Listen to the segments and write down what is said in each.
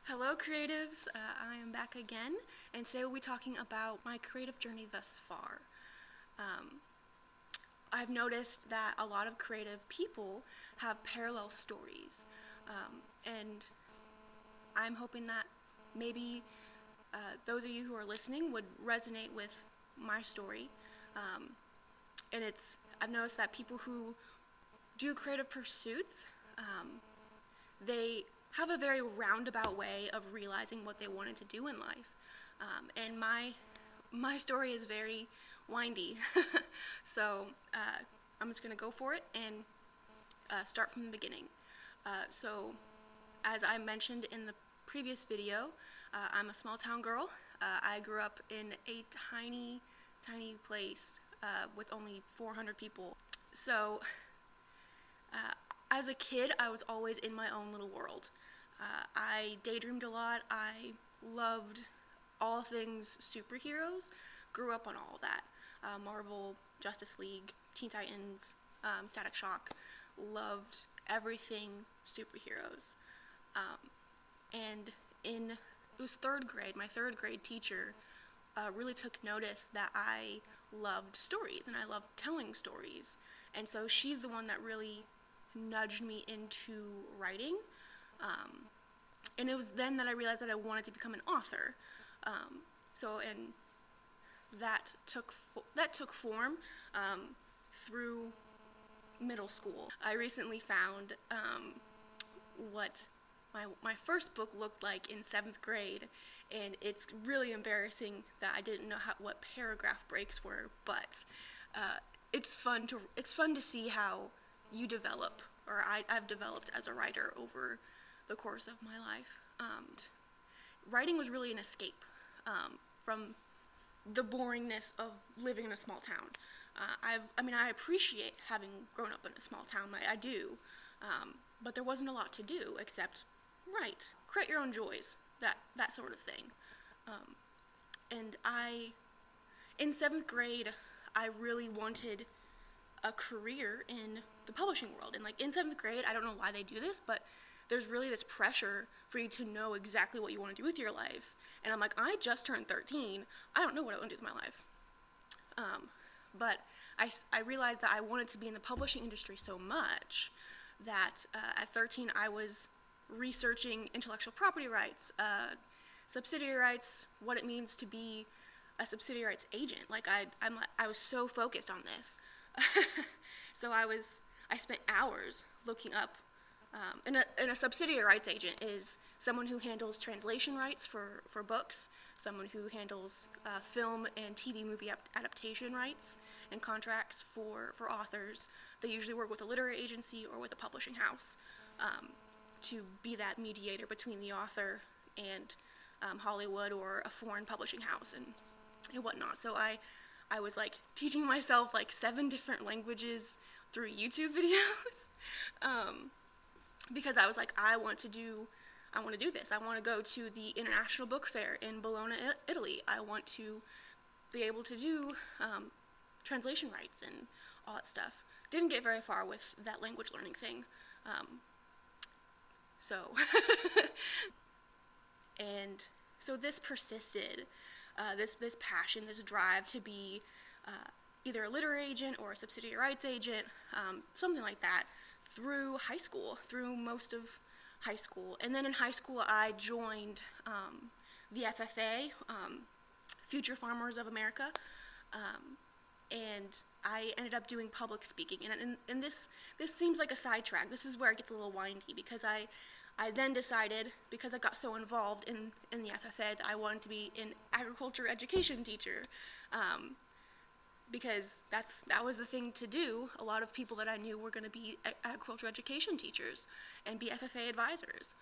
Hello, creatives. I am back again, and today we'll be talking about my creative journey thus far. Um, I've noticed that a lot of creative people have parallel stories, and I'm hoping that maybe those of you who are listening would resonate with my story. Um, and I've noticed that people who do creative pursuits, they have a very roundabout way of realizing what they wanted to do in life. And my story is very windy, so I'm just gonna go for it and start from the beginning. So, as I mentioned in the previous video, I'm a small town girl. I grew up in a tiny place with only 400 people. So, as a kid, I was always in my own little world. I daydreamed a lot. I loved all things superheroes. Grew up on all of that. Marvel, Justice League, Teen Titans, Static Shock. Loved everything superheroes. And it was third grade. My third grade teacher really took notice that I loved stories and I loved telling stories. And so she's the one that really nudged me into writing. And it was then that I realized that I wanted to become an author. And that took form through middle school. I recently found what my first book looked like in 7th grade, and it's really embarrassing that I didn't know what paragraph breaks were, but it's fun to see how you develop, or I've developed as a writer over the course of my life. Writing was really an escape from the boringness of living in a small town. I appreciate having grown up in a small town. I do, but there wasn't a lot to do except write, create your own joys, that sort of thing. In 7th grade, I really wanted a career in the publishing world. And in 7th grade, I don't know why they do this, but there's really this pressure for you to know exactly what you want to do with your life. And I'm like, I just turned 13. I don't know what I want to do with my life. But I realized that I wanted to be in the publishing industry so much that at 13 I was researching intellectual property rights, subsidiary rights, what it means to be a subsidiary rights agent. I was so focused on this. So I spent hours looking up. And a subsidiary rights agent is someone who handles translation rights for books, someone who handles film and TV movie adaptation rights and contracts for authors. They usually work with a literary agency or with a publishing house to be that mediator between the author and Hollywood or a foreign publishing house and whatnot. So I was teaching myself 7 different languages through YouTube videos. Because I was like, I want to do this. I want to go to the International Book Fair in Bologna, Italy. I want to be able to do translation rights and all that stuff. Didn't get very far with that language learning thing. And so this persisted, this passion, this drive to be either a literary agent or a subsidiary rights agent, something like that, through high school, through most of high school. And then in high school, I joined the FFA, Future Farmers of America, and I ended up doing public speaking. And this seems like a sidetrack. This is where it gets a little windy, because I then decided, because I got so involved in the FFA, that I wanted to be an agriculture education teacher. Because that was the thing to do. A lot of people that I knew were going to be agriculture education teachers and be FFA advisors.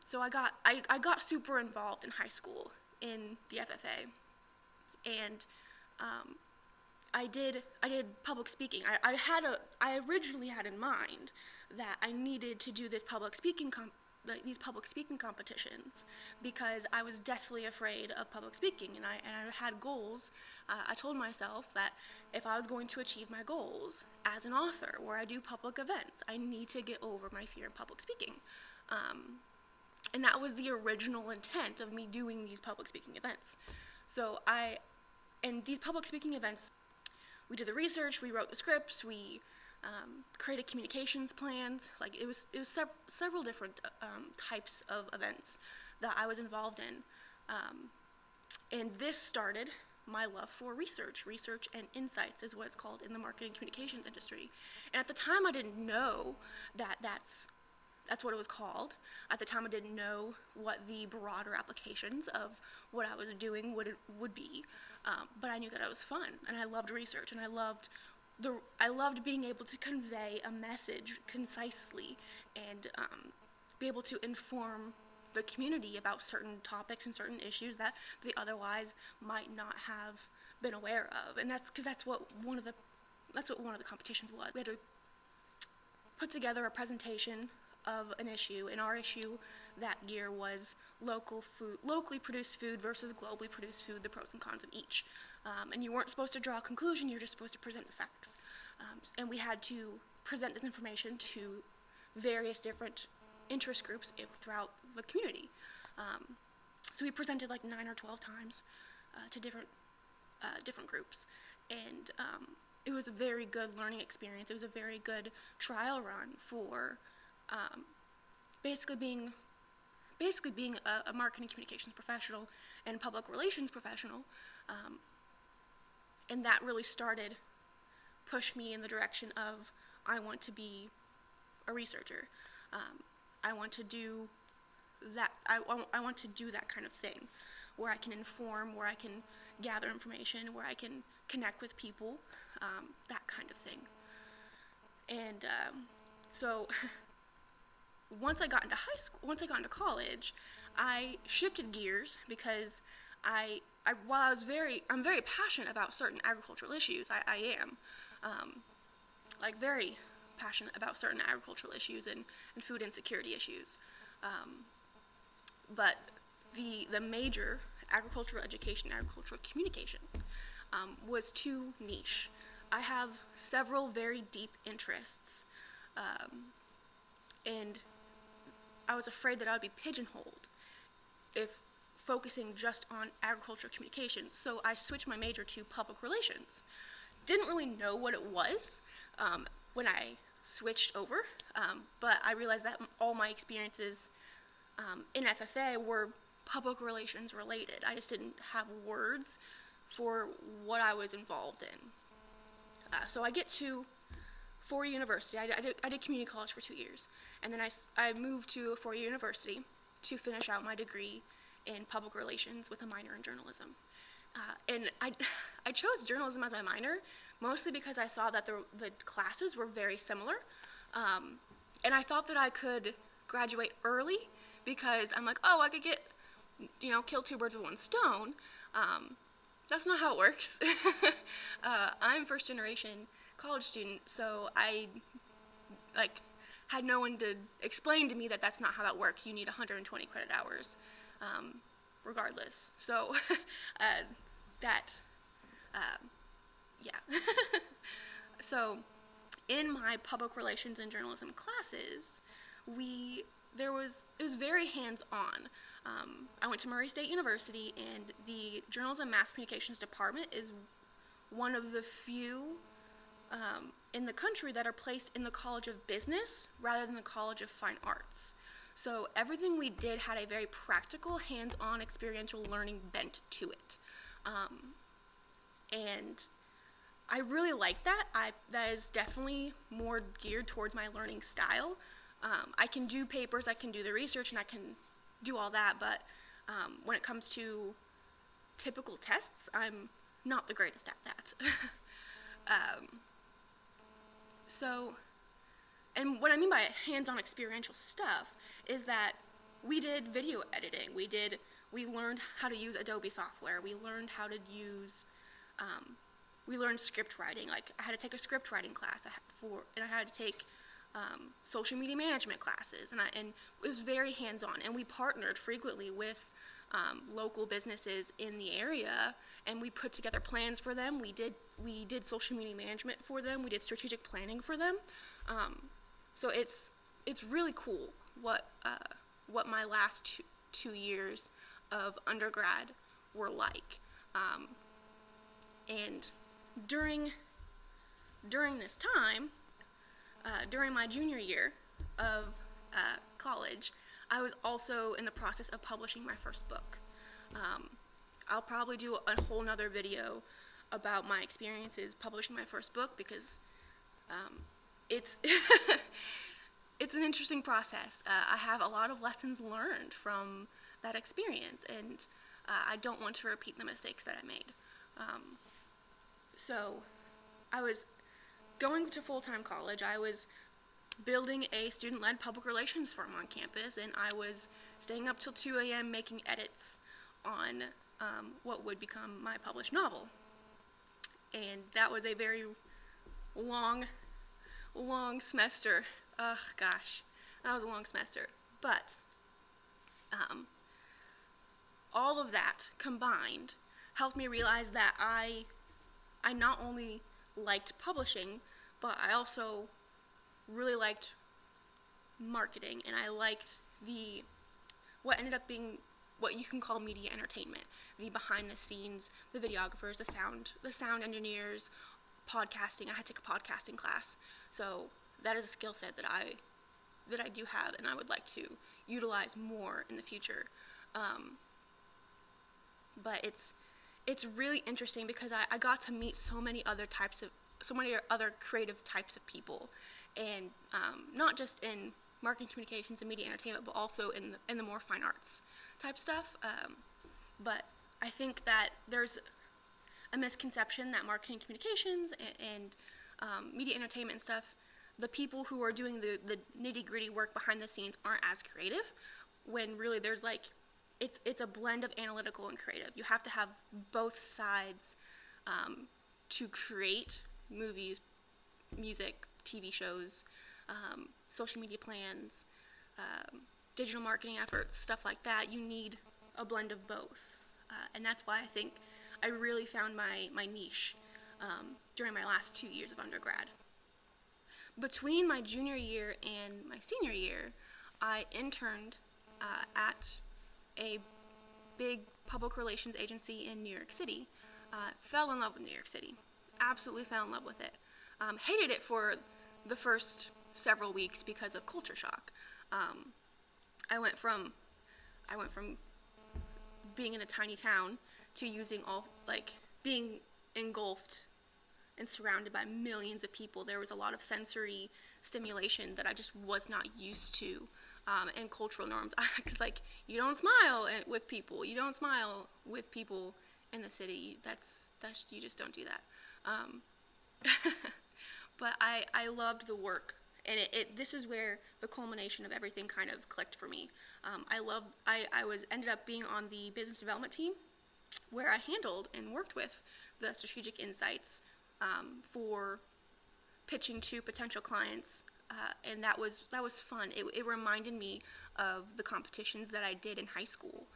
So I got super involved in high school in the FFA, and I did public speaking. I originally had in mind that I needed to do this these public speaking competitions, because I was deathly afraid of public speaking, and I had goals. I told myself that if I was going to achieve my goals as an author, where I do public events, I need to get over my fear of public speaking. And that was the original intent of me doing these public speaking events. So in these public speaking events, we did the research, we wrote the scripts, we created communications plans. Like it was several different types of events that I was involved in. And this started my love for research and insights is what it's called in the marketing communications industry. And at the time I didn't know that that's what it was called. At the time I didn't know what the broader applications of what I was doing would be. But I knew that it was fun, and I loved research, and I loved being able to convey a message concisely and be able to inform the community about certain topics and certain issues that they otherwise might not have been aware of. And that's what one of the competitions was. We had to put together a presentation of an issue, and our issue that year was locally produced food versus globally produced food, the pros and cons of each. And you weren't supposed to draw a conclusion, you're just supposed to present the facts. And we had to present this information to various different interest groups throughout the community. So we presented like 9 or 12 times to different groups, and it was a very good learning experience. It was a very good trial run for basically being a marketing communications professional and public relations professional, and that really pushed me in the direction of I want to be a researcher. I want to do that. I want to do that kind of thing, where I can inform, where I can gather information, where I can connect with people, that kind of thing. And so once I got into college, I shifted gears because I'm very passionate about certain agricultural issues. I am like very passionate about certain agricultural issues and food insecurity issues. But the major agricultural education, agricultural communication was too niche. I have several very deep interests, and I was afraid that I would be pigeonholed if focusing just on agricultural communication. So I switched my major to public relations. Didn't really know what it was when I switched over, but I realized that all my experiences in FFA were public relations related. I just didn't have words for what I was involved in. So I get to four-year university. I did community college for 2 years, and then I moved to a four-year university to finish out my degree in public relations with a minor in journalism. And I chose journalism as my minor mostly because I saw that the classes were very similar, and I thought that I could graduate early because I'm like, oh, I could get, kill two birds with one stone. That's not how it works. I'm first generation college student, so I had no one to explain to me that that's not how that works. You need 120 credit hours, regardless. So yeah. So in my public relations and journalism classes, it was very hands-on. I went to Murray State University, and the Journalism and Mass Communications department is one of the few in the country that are placed in the College of Business rather than the College of Fine Arts. So everything we did had a very practical, hands-on, experiential learning bent to it. And I really like that. That is definitely more geared towards my learning style. I can do papers, I can do the research, and I can do all that, but when it comes to typical tests, I'm not the greatest at that. So, and what I mean by hands-on experiential stuff is that we did video editing, we learned how to use Adobe software, we learned how to use, we learned script writing. Like, I had to take a script writing class, and I had to take social media management classes, and it was very hands-on, and we partnered frequently with local businesses in the area, and we put together plans for them. We did social media management for them. We did strategic planning for them. So it's really cool what what my last two years of undergrad were like. And during this time, during my junior year of college, I was also in the process of publishing my first book. I'll probably do a whole nother video about my experiences publishing my first book, because it's it's an interesting process. I have a lot of lessons learned from that experience, and I don't want to repeat the mistakes that I made. So I was going to full-time college. I was building a student-led public relations firm on campus, and I was staying up till 2 a.m. making edits on what would become my published novel. And that was a very long semester. Ugh, gosh, that was a long semester. But all of that combined helped me realize that I not only liked publishing, but I also really liked marketing, and I liked what ended up being what you can call media entertainment, the behind the scenes, the videographers, the sound engineers, podcasting. I had to take a podcasting class, so that is a skill set that I do have, and I would like to utilize more in the future. But it's really interesting because I got to meet so many other creative types of people, and not just in marketing, communications, and media entertainment, but also in the more fine arts type stuff. But I think that there's a misconception that marketing, communications, and media entertainment and stuff, the people who are doing the nitty-gritty work behind the scenes aren't as creative, when really there's it's a blend of analytical and creative. You have to have both sides to create movies, music, TV shows, social media plans, digital marketing efforts, stuff like that. You need a blend of both. And that's why I think I really found my niche during my last 2 years of undergrad. Between my junior year and my senior year, I interned at a big public relations agency in New York City. Fell in love with New York City. Absolutely fell in love with it. Hated it for the first several weeks because of culture shock. I went from being in a tiny town to being engulfed and surrounded by millions of people. There was a lot of sensory stimulation that I just was not used to, and cultural norms. Because you don't smile with people. You don't smile with people in the city. That's you just don't do that. But I loved the work, and this is where the culmination of everything kind of clicked for me. I ended up being on the business development team, where I handled and worked with the strategic insights for pitching to potential clients, and that was fun. It reminded me of the competitions that I did in high school,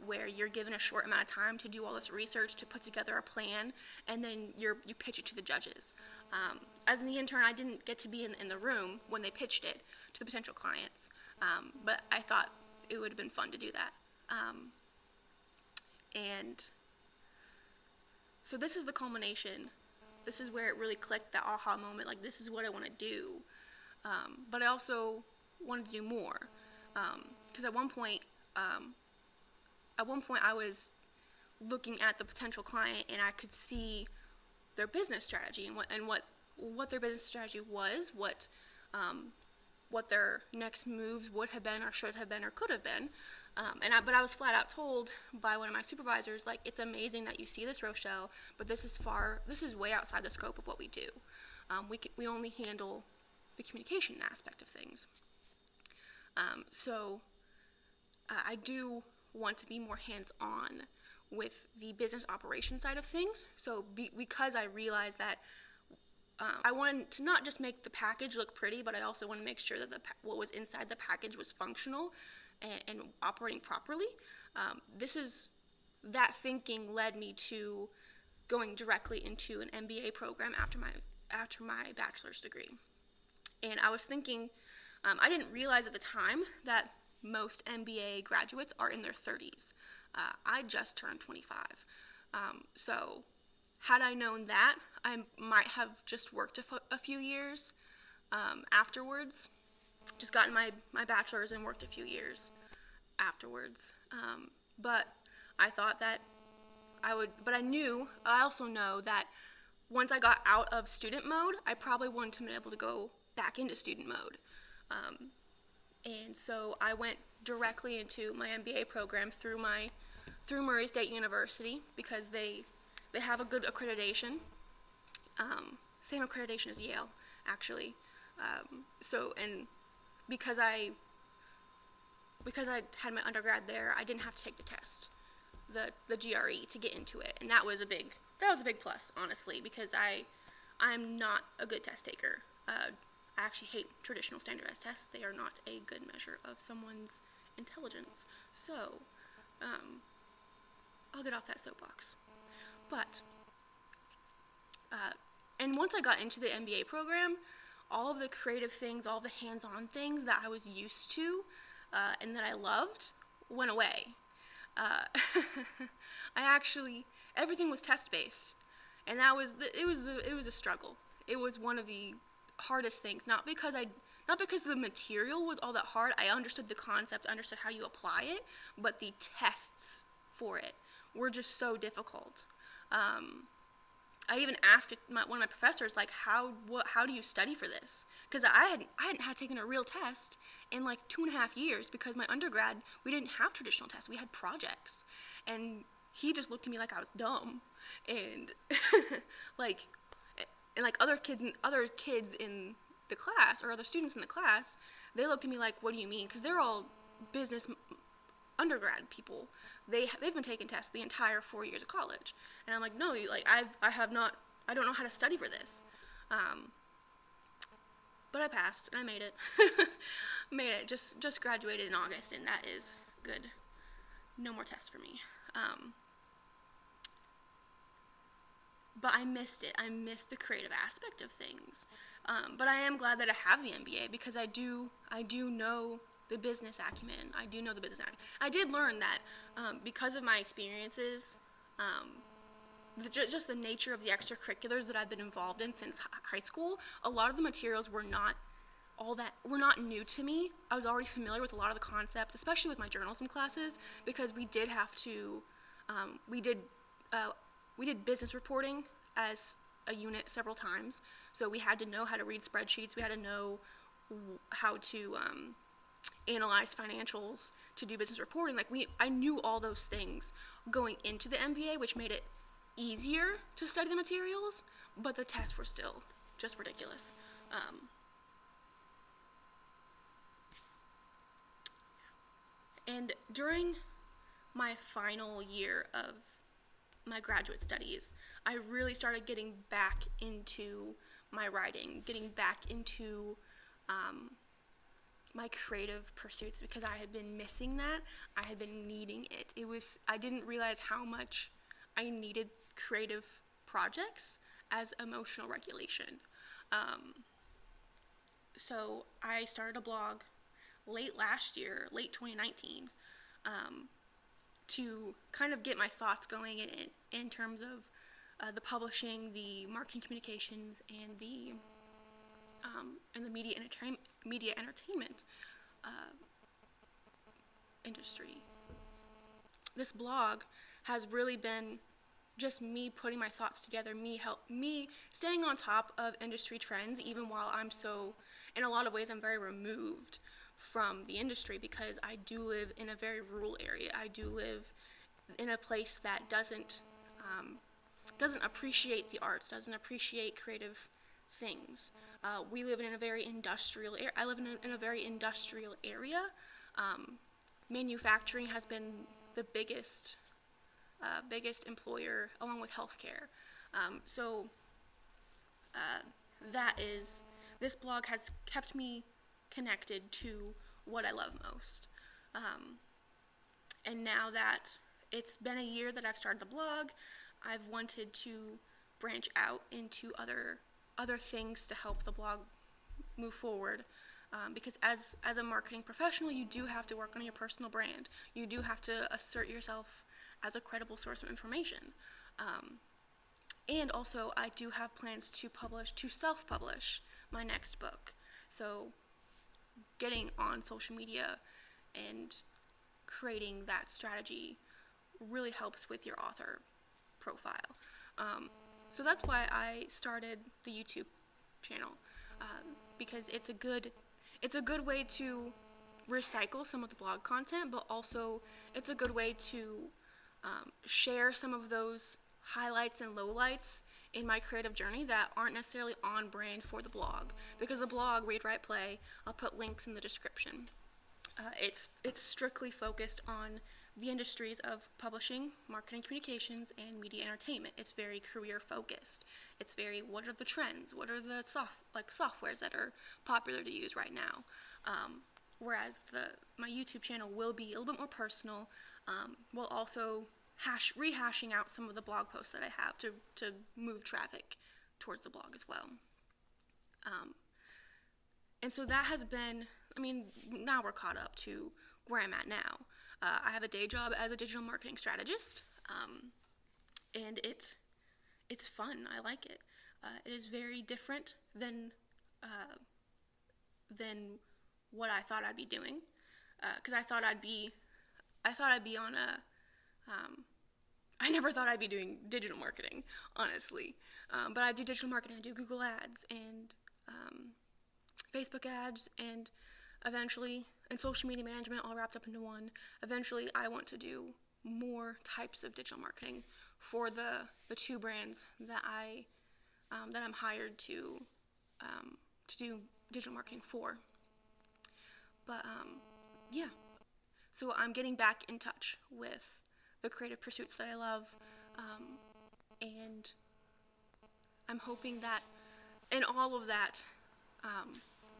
where you're given a short amount of time to do all this research, to put together a plan, and then you pitch it to the judges. As an intern, I didn't get to be in the room when they pitched it to the potential clients, but I thought it would have been fun to do that. And so this is the culmination. This is where it really clicked, that aha moment, this is what I want to do. But I also wanted to do more. Because at one point I was looking at the potential client, and I could see their business strategy and what their business strategy was, what their next moves would have been or should have been or could have been. But I was flat out told by one of my supervisors, it's amazing that you see this, Rochelle, but this is way outside the scope of what we do. We only handle the communication aspect of things. So I do want to be more hands-on with the business operations side of things. So because I realized that I wanted to not just make the package look pretty, but I also want to make sure that what was inside the package was functional and operating properly. That thinking led me to going directly into an MBA program after my bachelor's degree. And I was thinking, I didn't realize at the time that most MBA graduates are in their 30s. I just turned 25. So had I known that, I might have just worked a few years afterwards, just gotten my bachelor's and worked a few years afterwards. But I thought that I would, but I also know that once I got out of student mode, I probably wouldn't have been able to go back into student mode. And so I went directly into my MBA program through Murray State University because they have a good accreditation. Same accreditation as Yale, actually. And because I had my undergrad there, I didn't have to take the test, the GRE, to get into it, and that was a big plus, honestly, because I'm not a good test taker. I actually hate traditional standardized tests. They are not a good measure of someone's intelligence. So, I'll get off that soapbox. But, and once I got into the MBA program, all of the creative things, all the hands-on things that I was used to and that I loved went away. Everything was test-based, and it was a struggle. It was one of the hardest things, not because the material was all that hard. I understood the concept, understood how you apply it, but the tests for it were just so difficult. I even asked one of my professors, like, how do you study for this? Because I hadn't had taken a real test in like 2.5 years, because my undergrad, we didn't have traditional tests, we had projects. And he just looked at me like I was dumb. And like other kids in the class, or other students in the class, they looked at me like, what do you mean? Because they're all business undergrad people. They've been taking tests the entire 4 years of college, and I'm like, no, I don't know how to study for this. But I passed, and I made it. Just graduated in August, and that is good. No more tests for me. But I missed it. I missed the creative aspect of things. But I am glad that I have the MBA, because I do know the business acumen. I did learn that because of my experiences, just the nature of the extracurriculars that I've been involved in since high school, a lot of the materials were not new to me. I was already familiar with a lot of the concepts, especially with my journalism classes, because we did have to, we did business reporting as a unit several times. So we had to know how to read spreadsheets. We had to know how to analyze financials, to do business reporting. I knew all those things going into the MBA, which made it easier to study the materials, but the tests were still just ridiculous. And during my final year of my graduate studies, I really started getting back into my writing, getting back into my creative pursuits, because I had been missing that. I had been needing it. I didn't realize how much I needed creative projects as emotional regulation. So I started a blog late 2019, to kind of get my thoughts going in terms of the publishing, the marketing communications, and the media entertainment industry. This blog has really been just me putting my thoughts together, me staying on top of industry trends, even while in a lot of ways, I'm very removed from the industry, because I do live in a very rural area. I do live in a place that doesn't appreciate the arts, doesn't appreciate creative things. We live in a very industrial area. I live in a very industrial area. Manufacturing has been the biggest employer, along with healthcare. This blog has kept me connected to what I love most. And now that it's been a year that I've started the blog, I've wanted to branch out into other things to help the blog move forward. because as a marketing professional, you do have to work on your personal brand. You do have to assert yourself as a credible source of information. And also, I do have plans to self-publish my next book. So, getting on social media and creating that strategy really helps with your author profile. So that's why I started the YouTube channel, because it's a good way to recycle some of the blog content, but also it's a good way to share some of those highlights and lowlights in my creative journey that aren't necessarily on brand for the blog. Because the blog, Read, Write, Play, I'll put links in the description. It's strictly focused on the industries of publishing, marketing, communications, and media entertainment. It's very career focused. It's very, what are the trends? What are the softwares that are popular to use right now? Whereas my YouTube channel will be a little bit more personal. We'll also rehashing out some of the blog posts that I have to move traffic towards the blog as well. And so that has been, now we're caught up to where I'm at now. I have a day job as a digital marketing strategist, and it's fun. I like it. It is very different than what I thought I'd be doing, because I thought I'd be on a I never thought I'd be doing digital marketing, honestly. But I do digital marketing. I do Google ads and Facebook ads, and eventually, and social media management all wrapped up into one. Eventually, I want to do more types of digital marketing for the two brands that I'm hired to do digital marketing for. But yeah, so I'm getting back in touch with the creative pursuits that I love, and I'm hoping that in all of that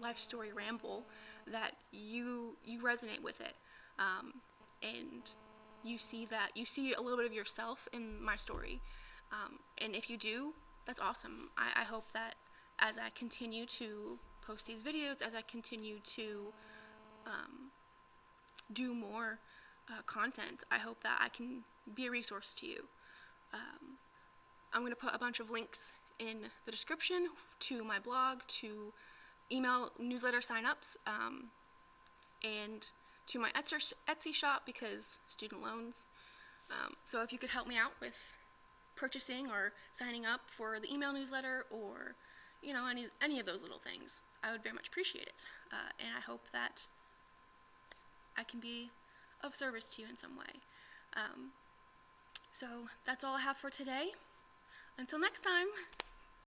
life story ramble that you resonate with it, and you see a little bit of yourself in my story, and if you do, that's awesome. I hope that as I continue to post these videos, as I continue to do more content, I hope that I can be a resource to you. I'm going to put a bunch of links in the description to my blog, to email newsletter signups, and to my Etsy shop because student loans. So if you could help me out with purchasing or signing up for the email newsletter, or any of those little things, I would very much appreciate it. And I hope that I can be of service to you in some way. So that's all I have for today. Until next time.